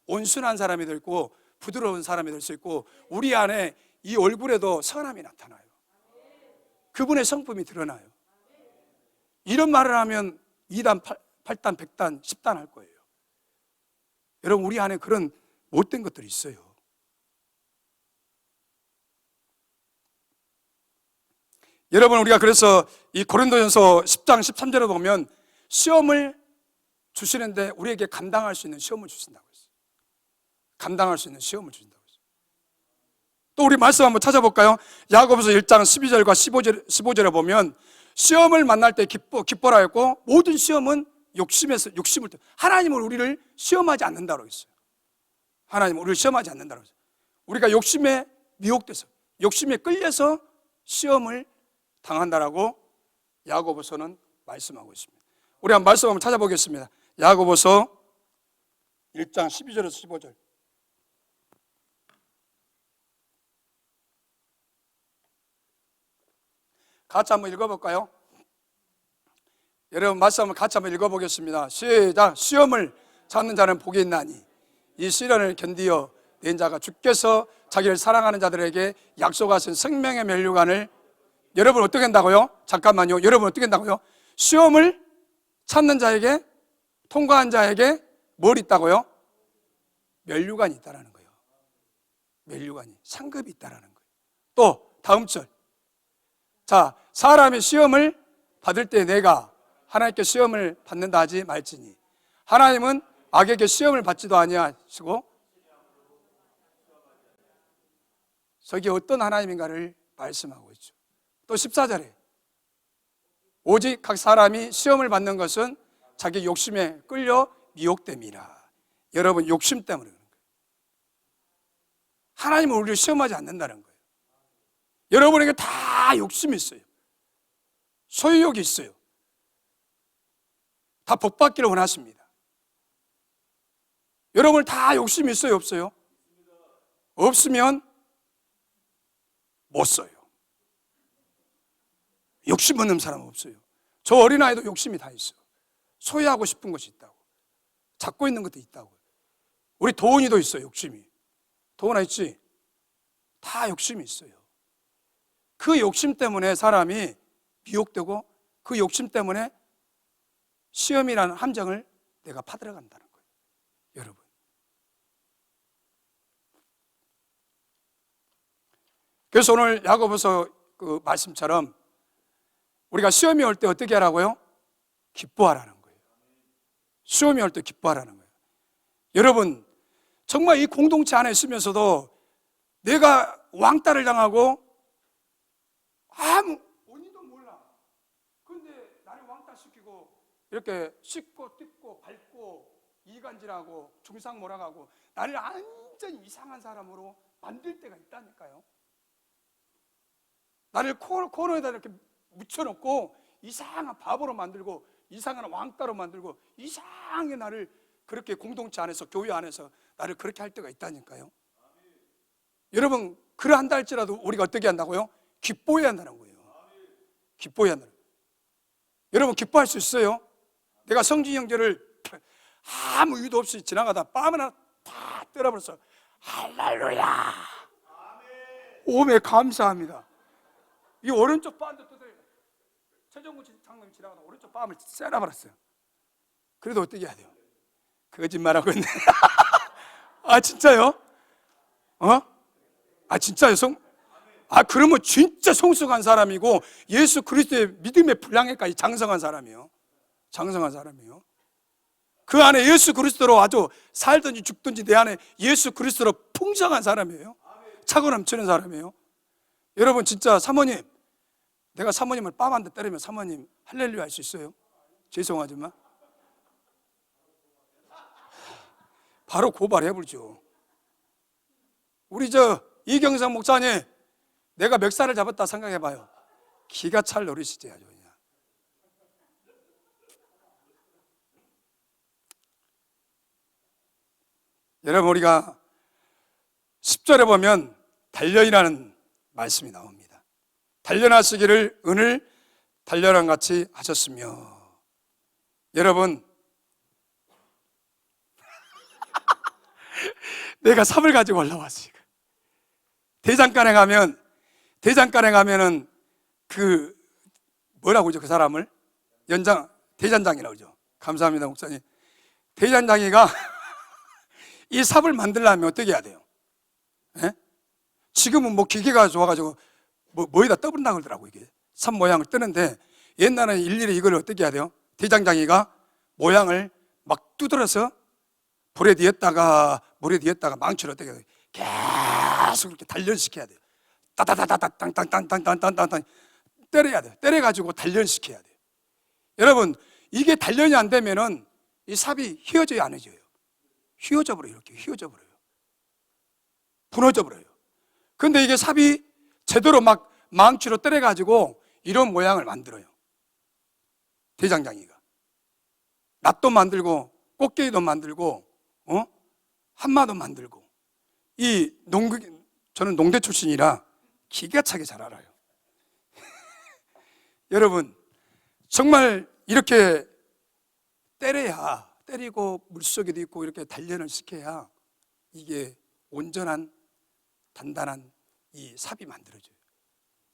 온순한 사람이 될 있고 부드러운 사람이 될 수 있고 우리 안에 이 얼굴에도 선함이 나타나요. 그분의 성품이 드러나요. 이런 말을 하면 2단, 8단, 100단, 10단 할 거예요. 여러분, 우리 안에 그런 못된 것들이 있어요. 여러분, 우리가 그래서 이 고린도전서 10장 13절에 보면 시험을 주시는데 우리에게 감당할 수 있는 시험을 주신다고 했어요. 감당할 수 있는 시험을 주신다고 했어요. 또 우리 말씀 한번 찾아볼까요? 야고보서 1장 12절과 15절에 보면 시험을 만날 때 기뻐라 했고, 모든 시험은 욕심을 하나님은 우리를 시험하지 않는다고 했어요. 하나님은 우리를 시험하지 않는다고 했어요. 우리가 욕심에 미혹돼서, 욕심에 끌려서 시험을 당한다라고 야고보서는 말씀하고 있습니다. 우리 한번 말씀 한번 찾아보겠습니다. 야고보서 1장 12절에서 15절. 같이 한번 읽어볼까요? 여러분, 말씀 한번 같이 한번 읽어보겠습니다. 시작. 시험을 찾는 자는 복이 있나니 이 시련을 견디어 낸 자가 주께서 자기를 사랑하는 자들에게 약속하신 생명의 면류관을, 여러분 어떻게 한다고요? 잠깐만요. 여러분 어떻게 한다고요? 시험을 찾는 자에게, 통과한 자에게 뭘 있다고요? 면류관이 있다라는 거예요. 면류관이, 상급이 있다라는 거예요. 또 다음 절. 자, 사람이 시험을 받을 때 내가 하나님께 시험을 받는다 하지 말지니 하나님은 악에게 시험을 받지도 아니하시고, 저게 어떤 하나님인가를 말씀하고 있죠. 또 14절에 오직 각 사람이 시험을 받는 것은 자기 욕심에 끌려 미혹됨이라. 여러분, 욕심 때문에 그런 거예요. 하나님은 우리를 시험하지 않는다는 거예요. 여러분에게 다 욕심이 있어요. 소유욕이 있어요. 다 복받기를 원하십니다. 여러분 다 욕심이 있어요, 없어요? 없으면 못 써요. 욕심 없는 사람은 없어요. 저 어린아이도 욕심이 다 있어요. 소유하고 싶은 것이 있다고, 잡고 있는 것도 있다고. 우리 도훈이도 있어요, 욕심이. 도훈아 있지? 다 욕심이 있어요. 그 욕심 때문에 사람이 미혹되고, 그 욕심 때문에 시험이라는 함정을 내가 파들어간다는 거예요. 여러분, 그래서 오늘 야고보서 그 말씀처럼 우리가 시험이 올 때 어떻게 하라고요? 기뻐하라는 거예요. 시험이 올 때 기뻐하라는 거예요. 여러분, 정말 이 공동체 안에 있으면서도 내가 왕따를 당하고 아무 원인도 몰라. 그런데 나를 왕따시키고 이렇게 씻고 뜯고 밟고 이간질하고 중상 몰아가고 나를 완전히 이상한 사람으로 만들 때가 있다니까요. 나를 코너에다 이렇게 묻혀놓고 이상한 바보로 만들고 이상한 왕따로 만들고 이상하게 나를 그렇게 공동체 안에서, 교회 안에서 나를 그렇게 할 때가 있다니까요. 여러분, 그러한다 할지라도 우리가 어떻게 한다고요? 기뻐해야 한다는 거예요. 기뻐해야 한다는 거예요. 여러분, 기뻐할 수 있어요? 내가 성진이 형제를 아무 이유도 없이 지나가다 뺨 하나 탁 때려버렸어. 할렐루야, 오메 감사합니다. 이 오른쪽 뺨도 뜯어요. 최정구 장로님 지나가다 오른쪽 뺨을 째려버렸어요. 그래도 어떻게 해야 돼요? 거짓말하고 있네. 아 진짜요? 아 진짜요? 그러면 진짜 성숙한 사람이고 예수 그리스도의 믿음의 분량에까지 장성한 사람이요. 장성한 사람이요. 그 안에 예수 그리스도로 아주 살든지 죽든지 내 안에 예수 그리스도로 풍성한 사람이에요. 차고 넘치는 사람이에요. 여러분, 진짜 사모님, 내가 사모님을 뺨 한 대 때리면 사모님 할렐루야 할 수 있어요? 죄송하지만 바로 고발해버리죠. 우리 이경상 목사님, 내가 멱살을 잡았다 생각해봐요. 기가 찰 노릇이지 아주 그냥. 여러분, 우리가 10절에 보면 단련이라는 말씀이 나옵니다. 단련하시기를 은을 단련한 같이 하셨으며. 여러분, 내가 삽을 가지고 올라왔어요. 대장간에 가면은 그 뭐라고 그러죠? 그 사람을 대잔장이라고 그러죠. 감사합니다, 목사님. 대잔장이가 이 삽을 만들려면 어떻게 해야 돼요? 예? 지금은 뭐 기계가 좋아가지고 뭐에다 떠본다 그러더라고. 이게 삽 모양을 뜨는데 옛날에는 일일이 이걸 어떻게 해야 돼요? 대장장이가 모양을 막 두드려서 불에 뒤었다가 물에 뒤었다가 망치로 어떻게 해야 돼요? 계속 이렇게 단련시켜야 돼요. 따다다다다 땅땅땅땅땅땅땅땅 때려야 돼요. 때려가지고 단련시켜야 돼요. 여러분, 이게 단련이 안 되면은 이 삽이 휘어져야 안 휘어져요. 휘어져 버려요. 이렇게 휘어져 버려요. 부러져 버려요. 근데 이게 삽이 제대로 막 망치로 때려가지고 이런 모양을 만들어요. 대장장이가 낫도 만들고 꽃게도 만들고 한마도 만들고. 저는 농대 출신이라 기가 차게 잘 알아요. 여러분, 정말 이렇게 때리고 물속에도 있고 이렇게 단련을 시켜야 이게 온전한 단단한 이 삽이 만들어져요.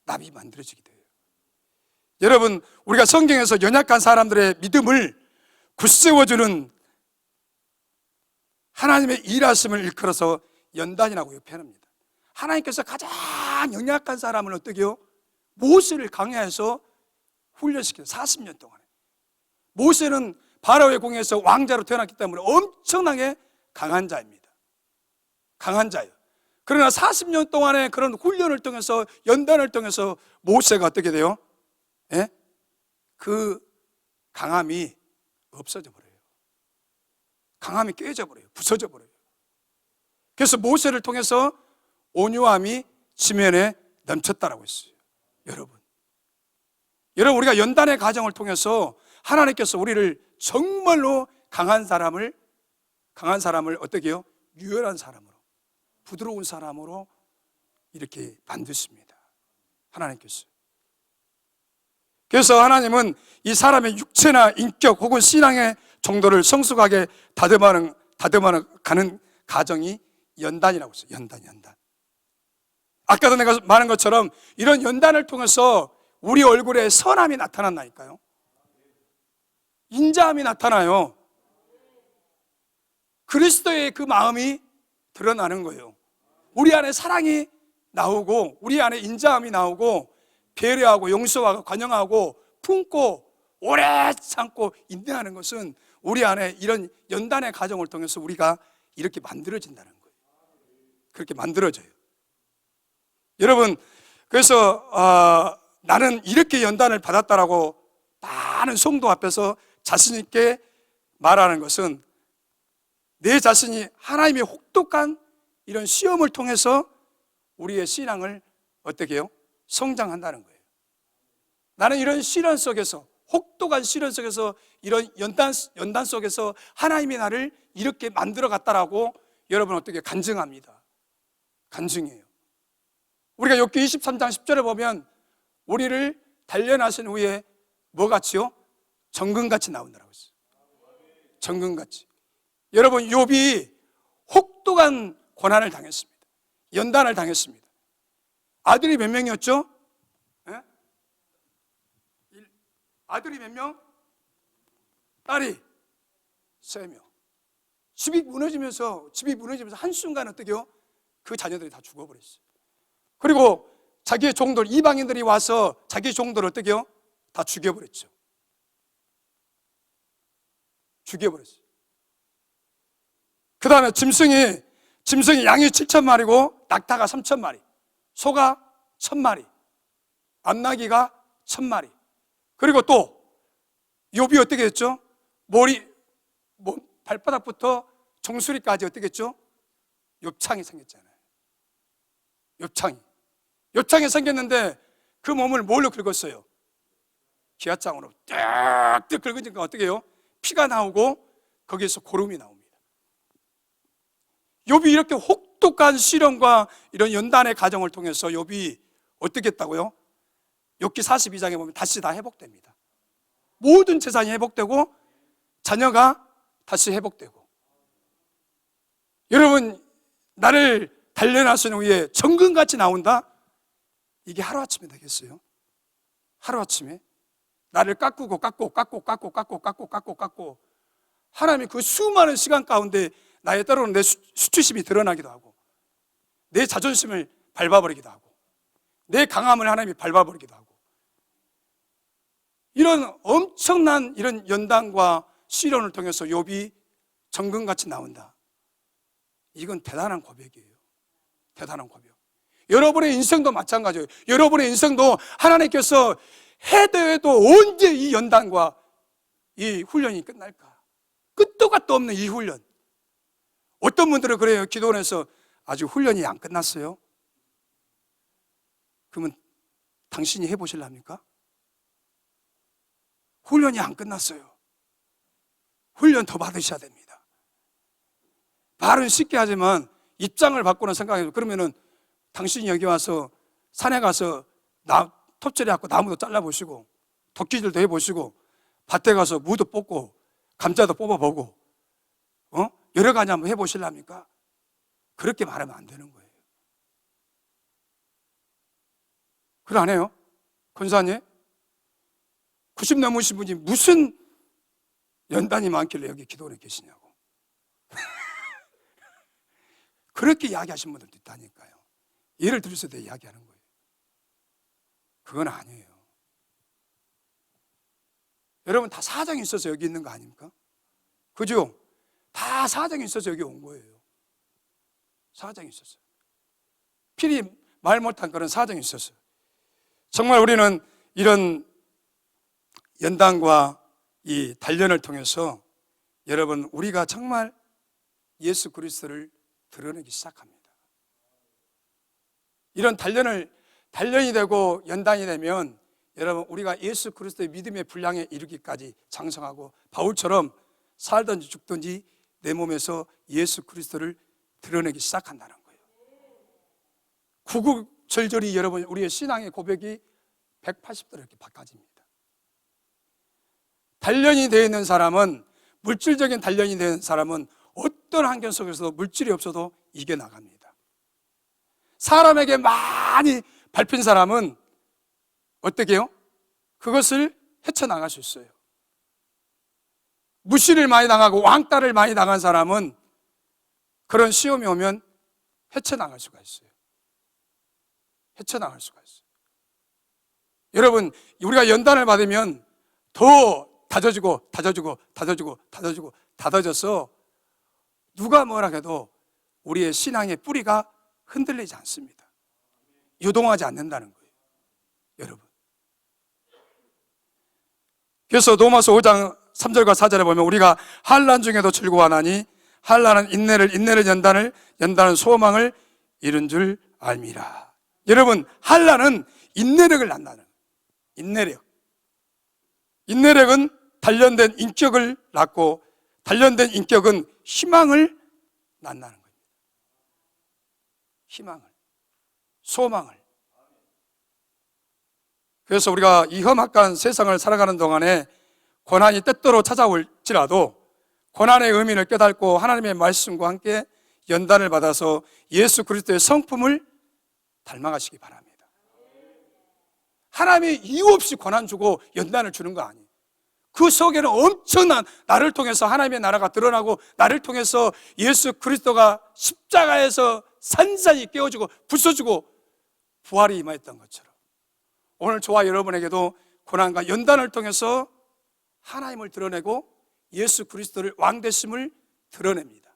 납이 만들어지게 돼요. 여러분, 우리가 성경에서 연약한 사람들의 믿음을 굳세워주는 하나님의 일하심을 일컬어서 연단이라고 표현합니다. 하나님께서 가장 연약한 사람을 어떻게 해요? 모세를 강야해서 훈련시켜요. 40년 동안에. 모세는 바로의 궁에서 왕자로 태어났기 때문에 엄청나게 강한 자입니다. 강한 자예요. 그러나 40년 동안의 그런 훈련을 통해서, 연단을 통해서 모세가 어떻게 돼요? 예? 그 강함이 없어져 버려요. 강함이 깨져 버려요. 부서져 버려요. 그래서 모세를 통해서 온유함이 지면에 넘쳤다라고 했어요. 여러분, 우리가 연단의 과정을 통해서 하나님께서 우리를 정말로 강한 사람을 어떻게 해요? 유연한 사람으로, 부드러운 사람으로 이렇게 만드십니다. 하나님께서. 그래서 하나님은 이 사람의 육체나 인격 혹은 신앙의 정도를 성숙하게 다듬어 가는 과정이 연단이라고 했어요. 연단. 아까도 내가 말한 것처럼 이런 연단을 통해서 우리 얼굴에 선함이 나타난다니까요. 인자함이 나타나요. 그리스도의 그 마음이 드러나는 거예요. 우리 안에 사랑이 나오고, 우리 안에 인자함이 나오고, 배려하고 용서하고 관용하고 품고 오래 참고 인내하는 것은 우리 안에 이런 연단의 과정을 통해서 우리가 이렇게 만들어진다는 거예요. 그렇게 만들어져요. 여러분, 그래서 나는 이렇게 연단을 받았다라고 많은 성도 앞에서 자신 있게 말하는 것은 내 자신이 하나님의 혹독한 이런 시험을 통해서 우리의 신앙을 어떻게 해요? 성장한다는 거예요. 나는 이런 시련 속에서, 혹독한 시련 속에서, 이런 연단 속에서 하나님이 나를 이렇게 만들어 갔다라고 여러분 어떻게 간증합니다. 간증이에요. 우리가 욥기 23장 10절에 보면 우리를 단련하신 후에 뭐같이요? 정금같이 나온다라고 했어요. 정금같이. 여러분, 욥이 혹독한 고난을 당했습니다. 연단을 당했습니다. 아들이 몇 명이었죠? 예? 아들이 몇 명? 딸이 3명. 집이 무너지면서 한순간 어떻게 해요? 그 자녀들이 다 죽어버렸어요. 그리고 자기의 종들, 이방인들이 와서 자기 종들을 어떻게 해요? 다 죽여버렸죠. 죽여버렸어요. 그 다음에 짐승이 양이 7,000마리고 낙타가 3,000마리, 소가 1,000마리, 암나기가 1,000마리. 그리고 또 욥이 어떻게 했죠? 발바닥부터 정수리까지 어떻게 했죠? 욥창이 생겼잖아요. 욥창이 생겼는데 그 몸을 뭘로 긁었어요? 기아장으로 뜩뜩 긁으니까 어떻게 해요? 피가 나오고 거기에서 고름이 나옵니다. 욥이 이렇게 혹독한 시련과 이런 연단의 과정을 통해서 욥이 어떻게 했다고요? 욥기 42장에 보면 다시 다 회복됩니다. 모든 재산이 회복되고 자녀가 다시 회복되고. 여러분, 나를 단련하신 후에 정금같이 나온다? 이게 하루아침에 되겠어요? 하루아침에 나를 깎고 하나님이 그 수많은 시간 가운데 나의 때로는 내 수치심이 드러나기도 하고 내 자존심을 밟아버리기도 하고 내 강함을 하나님이 밟아버리기도 하고 이런 엄청난 이런 연단과 시련을 통해서 욥이 정금같이 나온다. 이건 대단한 고백이에요. 대단한 고백. 여러분의 인생도 마찬가지예요. 여러분의 인생도 하나님께서 해도 언제 이 연단과 이 훈련이 끝날까? 끝도 갓도 없는 이 훈련. 어떤 분들은 그래요. 기도원에서 아직 훈련이 안 끝났어요. 그러면 당신이 해보실랍니까? 훈련이 안 끝났어요. 훈련 더 받으셔야 됩니다. 말은 쉽게 하지만 입장을 바꾸는 생각이에요. 그러면은 당신이 여기 와서 산에 가서 톱질해 갖고 나무도 잘라보시고 도끼질도 해보시고 밭에 가서 무도 뽑고 감자도 뽑아보고 여러 가지 한번 해보실랍니까? 그렇게 말하면 안 되는 거예요. 그래 안 해요? 권사님 90 넘으신 분이 무슨 연단이 많길래 여기 기도원에 계시냐고. 그렇게 이야기하신 분들도 있다니까요. 예를 들어서 내 이야기하는 거예요. 그건 아니에요. 여러분 다 사정이 있어서 여기 있는 거 아닙니까? 그죠? 다 사정이 있어서 여기 온 거예요. 사정이 있었어요. 필히 말 못한 그런 사정이 있었어요. 정말 우리는 이런 연단과 이 단련을 통해서 여러분 우리가 정말 예수 그리스도를 드러내기 시작합니다. 이런 단련이 되고 연단이 되면 여러분 우리가 예수 그리스도의 믿음의 분량에 이르기까지 장성하고 바울처럼 살든지 죽든지 내 몸에서 예수 그리스도를 드러내기 시작한다는 거예요. 구구절절히 여러분 우리의 신앙의 고백이 180도 이렇게 바꿔집니다. 단련이 되어 있는 사람은, 물질적인 단련이 되는 사람은 어떤 환경 속에서도 물질이 없어도 이겨나갑니다. 사람에게 많이 밟힌 사람은 어떻게 해요? 그것을 헤쳐나갈 수 있어요. 무시를 많이 당하고 왕따를 많이 당한 사람은 그런 시험이 오면 헤쳐나갈 수가 있어요. 헤쳐나갈 수가 있어요. 여러분 우리가 연단을 받으면 더 다져져서 누가 뭐라 해도 우리의 신앙의 뿌리가 흔들리지 않습니다. 요동하지 않는다는 거예요. 여러분 그래서 로마서 5장 3절과 4절에 보면 우리가 환난 중에도 즐거워하나니 환난은 인내를 연단은 소망을 이룬 줄 알미라. 여러분 환난은 인내력을 낳는다는 거예요. 인내력은 단련된 인격을 낳고 단련된 인격은 희망을 낳는다는 겁니다. 희망을, 소망을. 그래서 우리가 이 험악한 세상을 살아가는 동안에 고난이 때때로 찾아올지라도 고난의 의미를 깨닫고 하나님의 말씀과 함께 연단을 받아서 예수 그리스도의 성품을 닮아가시기 바랍니다. 하나님이 이유 없이 고난 주고 연단을 주는 거 아니에요. 그 속에는 엄청난 나를 통해서 하나님의 나라가 드러나고 나를 통해서 예수 그리스도가 십자가에서 산산이 깨어지고 부서지고 부활이 임하였던 것처럼 오늘 저와 여러분에게도 고난과 연단을 통해서 하나님을 드러내고 예수 그리스도를 왕되심을 드러냅니다.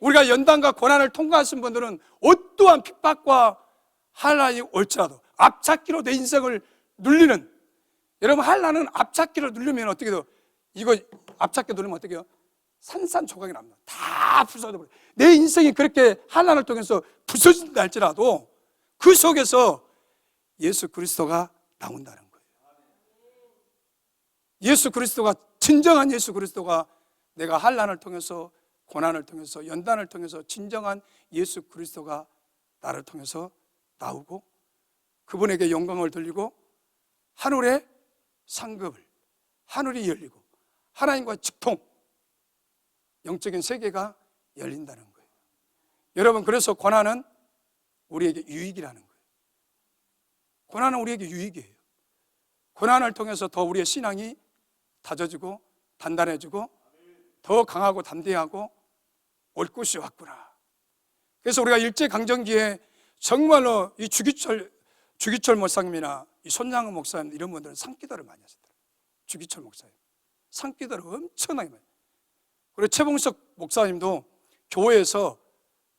우리가 연단과 고난을 통과하신 분들은 어떠한 핍박과 환난이 올지라도 앞찾기로 내 인생을 눌리는, 여러분 환난은 앞찾기를 누르면 어떻게 돼요? 이거 앞찾기 누르면 어떻게 해요? 산산조각이 납니다. 다 부서져버려요. 내 인생이 그렇게 환난을 통해서 부서진다 할지라도 그 속에서 예수 그리스도가 나온다는 거예요. 예수 그리스도가, 진정한 예수 그리스도가, 내가 환난을 통해서, 고난을 통해서, 연단을 통해서 진정한 예수 그리스도가 나를 통해서 나오고 그분에게 영광을 돌리고 하늘의 상급을, 하늘이 열리고 하나님과 직통, 영적인 세계가 열린다는 거예요. 여러분 그래서 고난은 우리에게 유익이라는 거예요. 고난은 우리에게 유익이에요. 고난을 통해서 더 우리의 신앙이 다져지고 단단해지고 더 강하고 담대하고 올 것이 왔구나. 그래서 우리가 일제강점기에 정말로 이 주기철 목사님이나 이 손양은 목사님 이런 분들은 산기도를 많이 하시더라고요. 주기철 목사님 산기도를 엄청나게 많이. 그리고 최봉석 목사님도 교회에서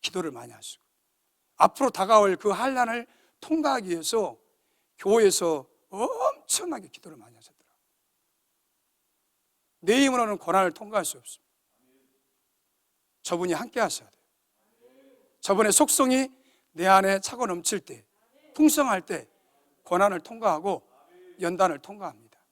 기도를 많이 하시고 앞으로 다가올 그 환난을 통과하기 위해서 교회에서 엄청나게 기도를 많이 하셨더라고요. 내 힘으로는 고난을 통과할 수 없습니다. 저분이 함께 하셔야 돼요. 저분의 속성이 내 안에 차고 넘칠 때, 풍성할 때 고난을 통과하고 연단을 통과합니다.